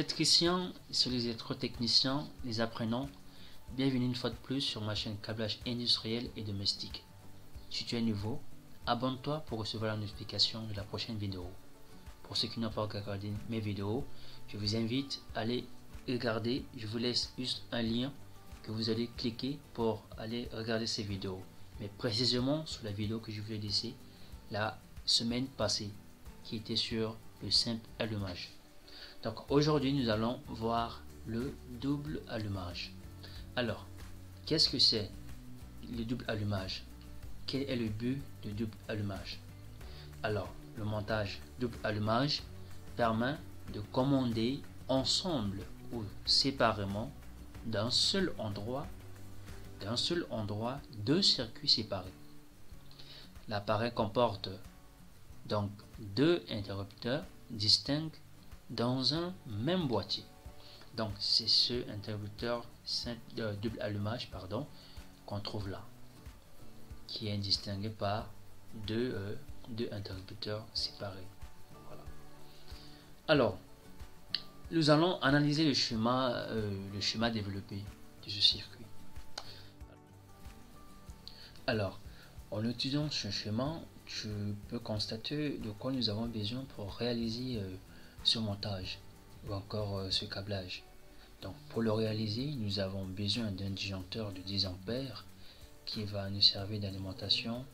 électriciens, sur les électrotechniciens, les apprenants, bienvenue une fois de plus sur ma chaîne câblage industriel et domestique. Si tu es nouveau, abonne-toi pour recevoir la notification de la prochaine vidéo. Pour ceux qui n'ont pas regardé mes vidéos, je vous invite à aller regarder. Je vous laisse juste un lien que vous allez cliquer pour aller regarder ces vidéos. Mais précisément sur la vidéo que je vous ai laissée la semaine passée, qui était sur le simple allumage. Donc aujourd'hui nous allons voir le double allumage. Alors, qu'est-ce que c'est le double allumage? Quel est le but du double allumage? Alors, le montage double allumage permet de commander ensemble ou séparément d'un seul endroit deux circuits séparés. L'appareil comporte donc deux interrupteurs distincts dans un même boîtier. Donc c'est ce interrupteur double allumage qu'on trouve là, qui est distingué par deux interrupteurs séparés. Voilà. Alors, nous allons analyser le schéma développé de ce circuit. Alors, en utilisant ce schéma, tu peux constater de quoi nous avons besoin pour réaliser ce montage ou encore ce câblage. Donc pour le réaliser, nous avons besoin d'un disjoncteur de 10 ampères qui va nous servir d'alimentation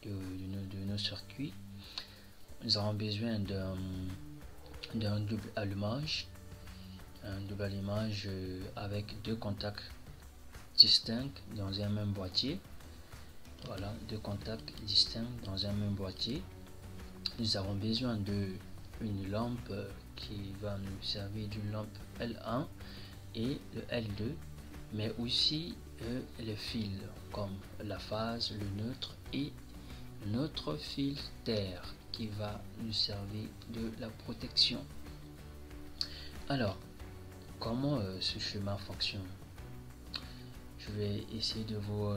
de nos circuits. Nous avons besoin d'un double allumage, avec deux contacts distincts dans un même boîtier. Voilà, deux contacts distincts dans un même boîtier. Nous avons besoin d'une lampe qui va nous servir d'une lampe L1 et le L2, mais aussi les fils comme la phase, le neutre et notre fil terre qui va nous servir de la protection. Alors, comment ce schéma fonctionne? Je vais essayer de vous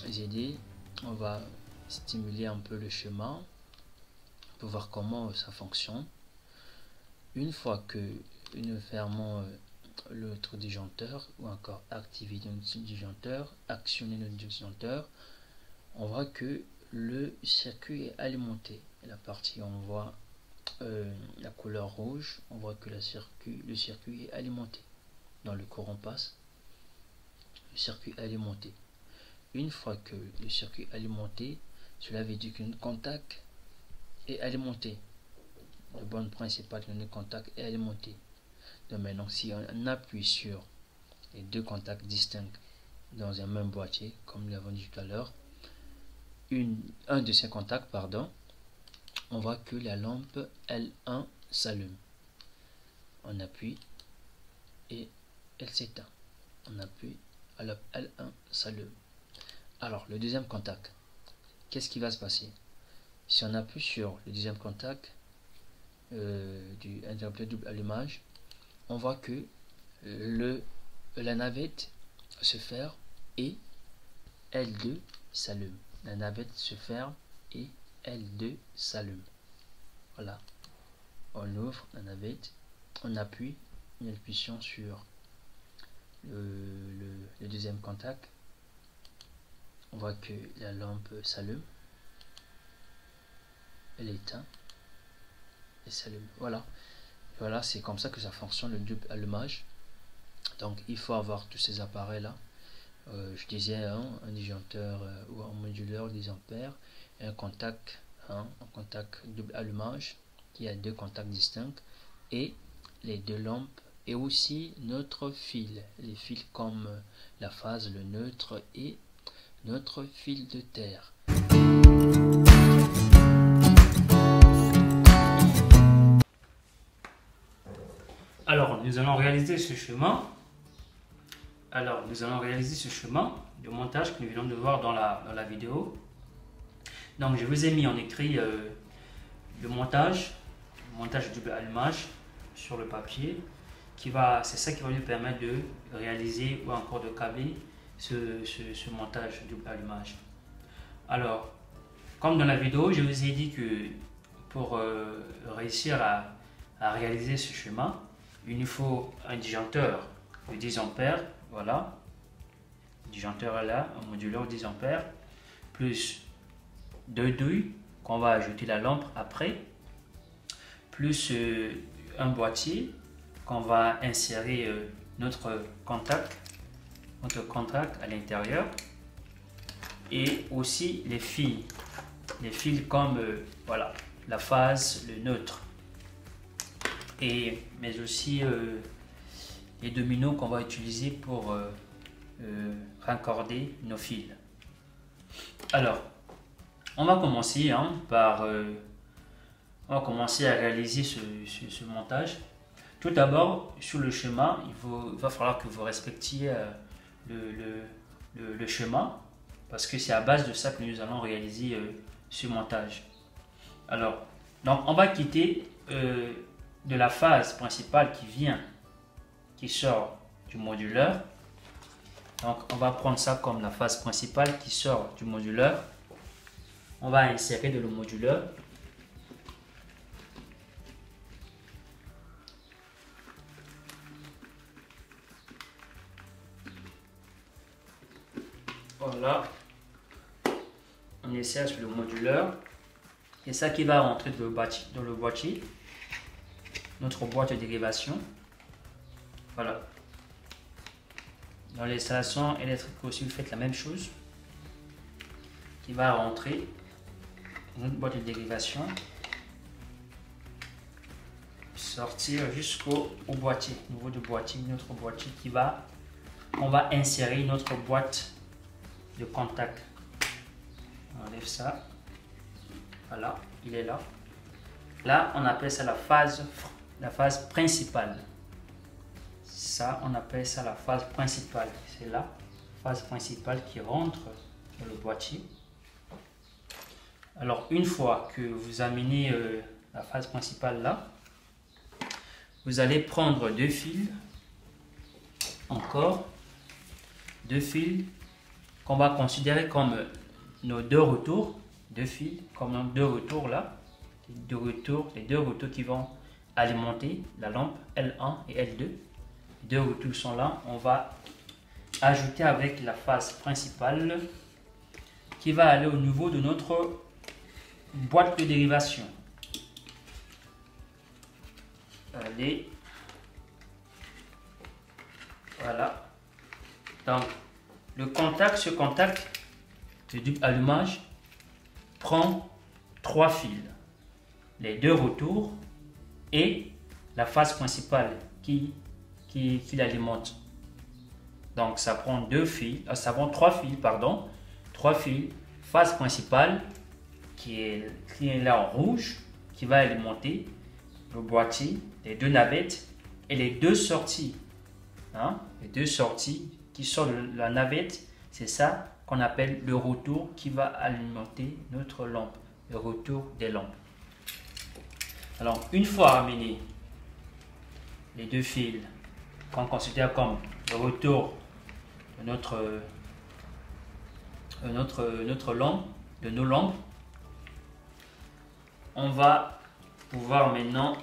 aider. On va stimuler un peu le schéma pour voir comment ça fonctionne. Une fois que nous fermons l'autre disjoncteur ou encore activer notre disjoncteur, actionner notre disjoncteur, on voit que le circuit est alimenté. La partie on voit la couleur rouge, on voit que le circuit est alimenté. Dans le courant passe, le circuit est alimenté. Une fois que le circuit est alimenté, cela veut dire que notre contact est alimenté. Le bande principale de notre contact est alimenté. Donc maintenant, si on appuie sur les deux contacts distincts dans un même boîtier, comme nous l'avons dit tout à l'heure, un de ces contacts, on voit que la lampe L1 s'allume. On appuie et elle s'éteint. On appuie, alors L1 s'allume. Alors, le deuxième contact, qu'est-ce qui va se passer? Si on appuie sur le deuxième contact du interrupteur double allumage, on voit que la navette se ferme et L2 s'allume. La navette se ferme et L2 s'allume. Voilà. On ouvre la navette, on appuie, nous appuyons sur le deuxième contact. On voit que la lampe s'allume, elle éteint et s'allume. Voilà, c'est comme ça que ça fonctionne le double allumage. Donc il faut avoir tous ces appareils là. Je disais un disjoncteur ou un moduleur 10 ampères, et un contact double allumage qui a deux contacts distincts et les deux lampes et aussi notre fil, les fils comme la phase, le neutre et notre fil de terre. Alors, nous allons réaliser ce chemin. De montage que nous venons de voir dans la vidéo. Donc, je vous ai mis en écrit le montage double allumage sur le papier. C'est ça qui va nous permettre de réaliser ou encore de câbler ce montage double allumage. Alors, comme dans la vidéo, je vous ai dit que pour réussir à réaliser ce schéma, il nous faut un disjoncteur de 10 ampères, voilà, le disjoncteur est là, un moduleur 10 ampères, plus 2 douilles qu'on va ajouter la lampe après, plus un boîtier qu'on va insérer notre contact à l'intérieur, et aussi les fils comme voilà, la phase, le neutre, mais aussi les dominos qu'on va utiliser pour raccorder nos fils. Alors, on va commencer par à réaliser ce montage. Tout d'abord, sur le schéma, il va falloir que vous respectiez le schéma, parce que c'est à base de ça que nous allons réaliser ce montage. Alors, donc on va quitter de la phase principale qui sort du moduleur. Donc on va prendre ça comme la phase principale qui sort du moduleur. On va insérer dans le moduleur. Voilà. On insère sur le moduleur. Et ça qui va rentrer dans le boîtier. Notre boîte de dérivation. Voilà. Dans l'installation électrique aussi, vous faites la même chose. Qui va rentrer dans notre boîte de dérivation. Sortir jusqu'au boîtier. Au niveau du boîtier, notre boîtier on va insérer notre boîte de contact. On enlève ça. Voilà, il est là. Là, on appelle ça la phase principale. Ça, on appelle ça la phase principale. C'est la phase principale qui rentre dans le boîtier. Alors, une fois que vous amenez la phase principale là, vous allez prendre deux fils, encore deux fils qu'on va considérer comme nos deux retours, deux fils comme nos deux retours là, les deux retours qui vont alimenter la lampe L1 et L2. Les deux retours sont là, on va ajouter avec la phase principale qui va aller au niveau de notre boîte de dérivation. Allez, voilà. Donc ce contact de double allumage prend trois fils, les deux retours et la phase principale qui l'alimente. Donc ça prend trois fils, phase principale qui est là en rouge, qui va alimenter le boîtier, les deux navettes et les deux sorties. Les deux sorties qui sortent de la navette, c'est ça qu'on appelle le retour qui va alimenter notre lampe, le retour des lampes. Alors, une fois amené les deux fils qu'on considère comme le retour de notre lampe, de nos lampes, on va pouvoir maintenant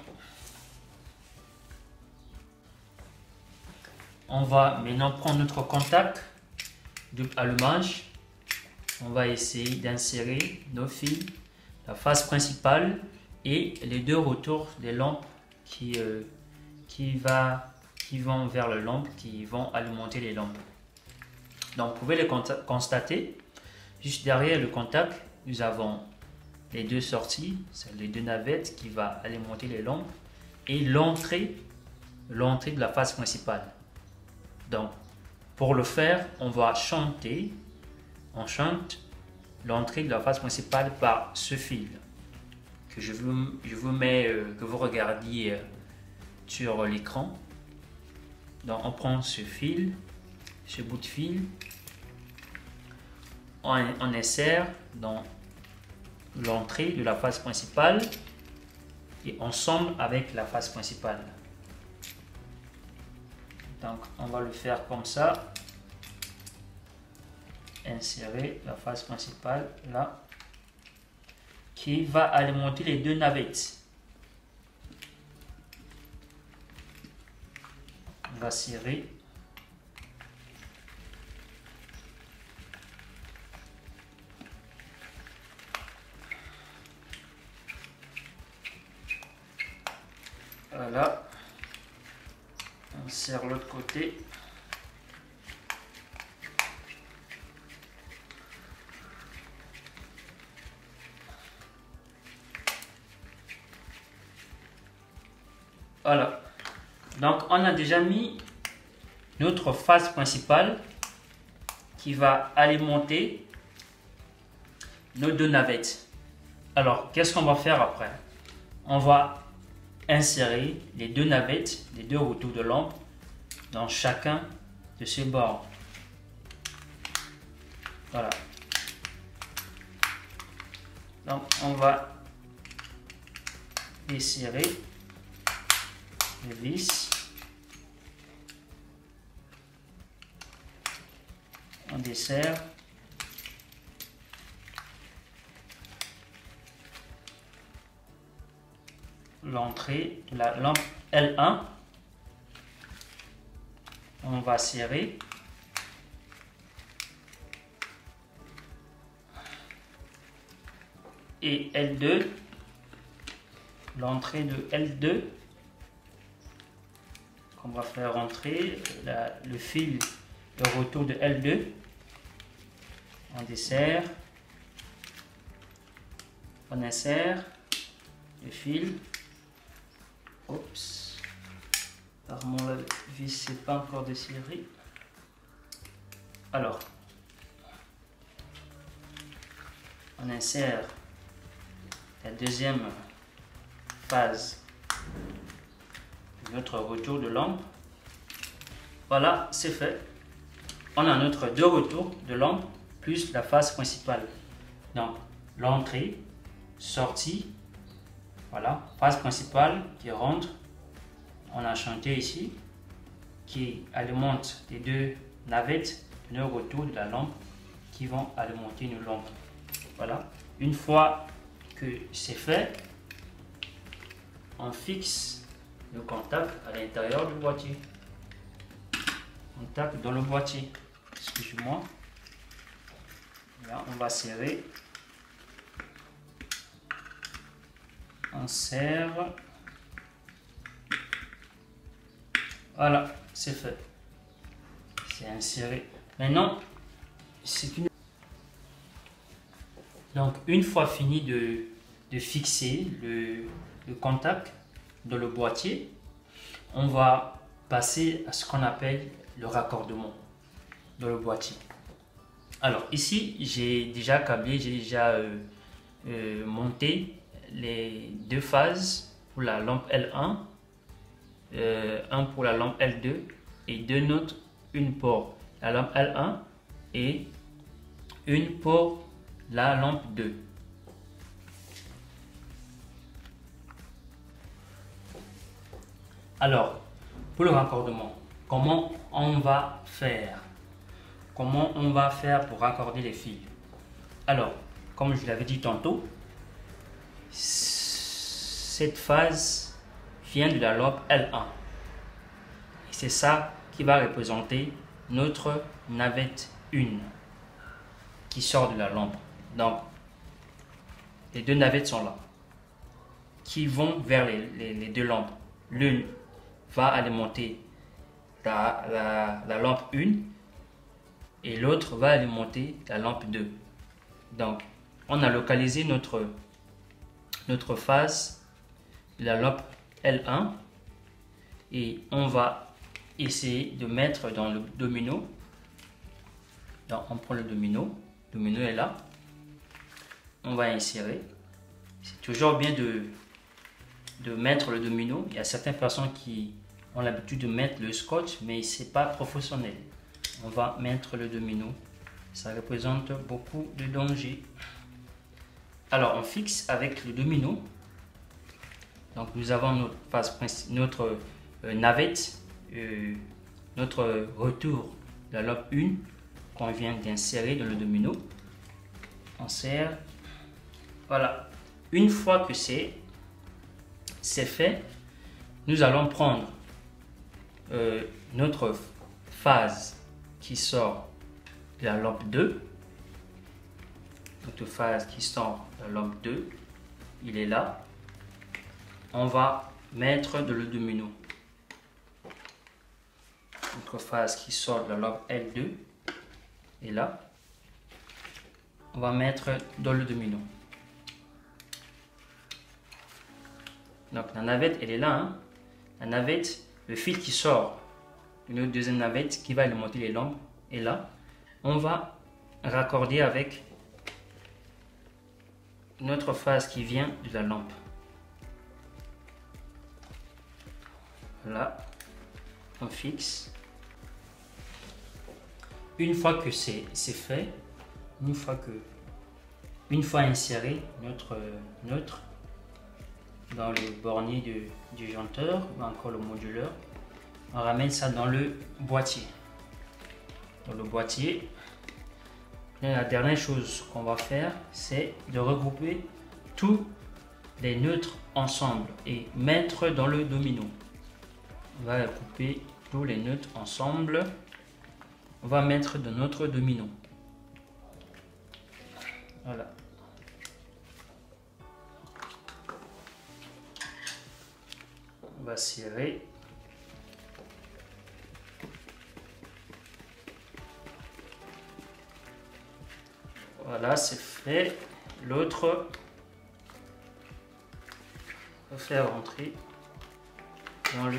prendre notre contact double allumage. On va essayer d'insérer nos fils, la phase principale et les deux retours des lampes qui vont vers la lampe, qui vont alimenter les lampes. Donc vous pouvez le constater, juste derrière le contact, nous avons les deux sorties, c'est les deux navettes qui vont alimenter les lampes et l'entrée de la phase principale. Donc, pour le faire, on chante l'entrée de la phase principale par ce fil que je vous mets, que vous regardiez sur l'écran. Donc, on prend ce fil, ce bout de fil, on insère dans l'entrée de la phase principale et ensemble avec la phase principale. Donc on va le faire comme ça. Insérer la phase principale là qui va alimenter les deux navettes. On va serrer. Voilà. On serre l'autre côté. Voilà. Donc, on a déjà mis notre phase principale qui va alimenter nos deux navettes. Alors, qu'est-ce qu'on va faire après? On va insérer les deux navettes, les deux retours de lampe dans chacun de ces bords. Voilà. Donc, on va desserrer les vis. On desserre. L'entrée de la lampe L1. On va serrer. Et L2. L'entrée de L2. On va faire rentrer le fil de retour de L2. On desserre. On insère le fil. Oups. Apparemment la vis n'est pas encore desserrée. Alors, on insère la deuxième phase de notre retour de lampe. Voilà, c'est fait. On a notre deux retours de lampe plus la phase principale. Donc, l'entrée, sortie. Voilà, phase principale qui rentre, on a chanté ici, qui alimente les deux navettes de nos retours de la lampe qui vont alimenter nos lampes. Voilà, une fois que c'est fait, on fixe le contact à l'intérieur du boîtier. Contact dans le boîtier, excusez-moi. Là, on va serrer. On serre. Voilà, c'est fait. C'est inséré. Maintenant, c'est une... Donc, une fois fini de fixer le contact dans le boîtier, on va passer à ce qu'on appelle le raccordement dans le boîtier. Alors, ici, j'ai déjà câblé, j'ai déjà monté les deux phases pour la lampe L1, un pour la lampe L2 et deux autres, une pour la lampe L1 et une pour la lampe 2. Alors, pour le raccordement, comment on va faire? Comment on va faire pour raccorder les fils? Alors, comme je l'avais dit tantôt, cette phase vient de la lampe L1. Et c'est ça qui va représenter notre navette 1 qui sort de la lampe. Donc, les deux navettes sont là, qui vont vers les deux lampes. L'une va alimenter la lampe 1 et l'autre va alimenter la lampe 2. Donc, on a localisé notre phase de la lampe L1 et on va essayer de mettre dans le domino. Donc, on prend le domino est là. On va insérer. C'est toujours bien de mettre le domino. Il y a certaines personnes qui ont l'habitude de mettre le scotch, mais c'est pas professionnel. On va mettre le domino. Ça représente beaucoup de danger. Alors, on fixe avec le domino. Donc, nous avons notre phase, notre navette, notre retour de la lampe 1 qu'on vient d'insérer dans le domino. On serre. Voilà. Une fois que c'est fait, nous allons prendre notre phase qui sort de la lampe 2. Notre phase qui sort de la lampe 2, il est là. On va mettre de l'eau-de-mino. Notre phase qui sort de la lampe L2 est là. On va mettre de l'eau-de-mino. Donc la navette, elle est là. Hein. La navette, le fil qui sort de notre deuxième navette qui va alimenter les lampes est là. On va raccorder avec notre phase qui vient de la lampe. Là, on fixe. Une fois que c'est fait, une fois inséré notre neutre dans le bornier du disjoncteur ou encore le moduleur, on ramène ça dans le boîtier. Dans le boîtier, et la dernière chose qu'on va faire, c'est de regrouper tous les neutres ensemble et mettre dans le domino. On va regrouper tous les neutres ensemble. On va mettre dans notre domino. Voilà. On va serrer. Voilà, c'est fait. L'autre, on va faire rentrer dans le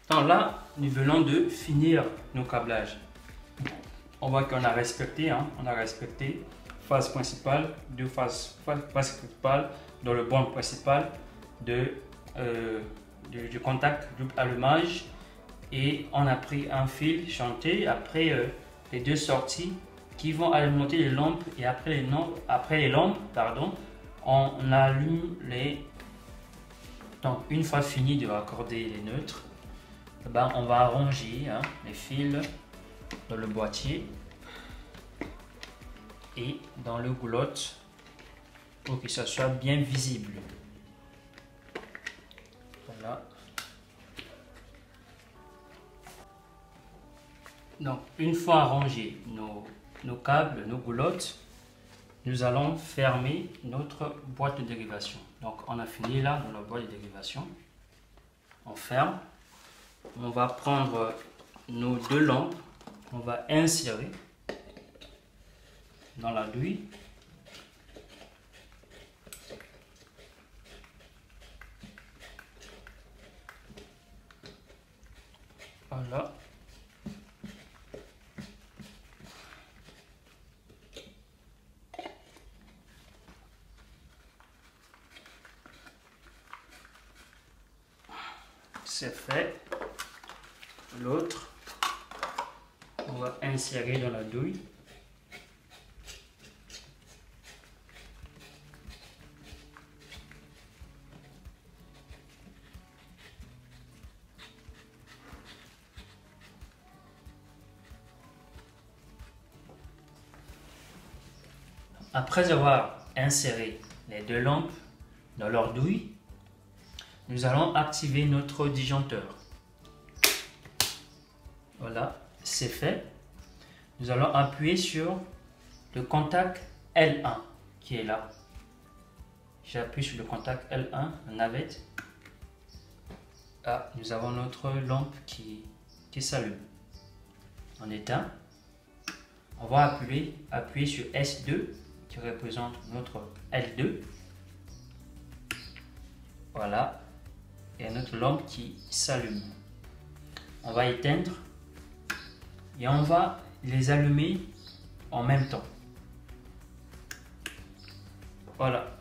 donc là, nous venons de finir nos câblages. On voit qu'on a respecté, on a respecté phase principale, deux phases principales dans le bord principal du contact double allumage, et on a pris un fil chanté après les deux sorties qui vont alimenter les lampes, et après les lampes, on allume les. Donc une fois fini de raccorder les neutres, on va arranger les fils dans le boîtier et dans le goulotte pour que ça soit bien visible. Voilà. Donc une fois arrangé nos câbles, nos goulottes, nous allons fermer notre boîte de dérivation. Donc on a fini là dans la boîte de dérivation. On ferme. On va prendre nos deux lampes, on va insérer dans la douille. Voilà. C'est fait. L'autre, on va insérer dans la douille. Après avoir inséré les deux lampes dans leur douille, nous allons activer notre disjoncteur. Voilà, c'est fait. Nous allons appuyer sur le contact L1 qui est là. J'appuie sur le contact L1, la navette. Ah, nous avons notre lampe qui s'allume. On éteint. On va appuyer sur S2 qui représente notre L2. Voilà. Et notre lampe qui s'allume. On va éteindre. Et on va les allumer en même temps. Voilà.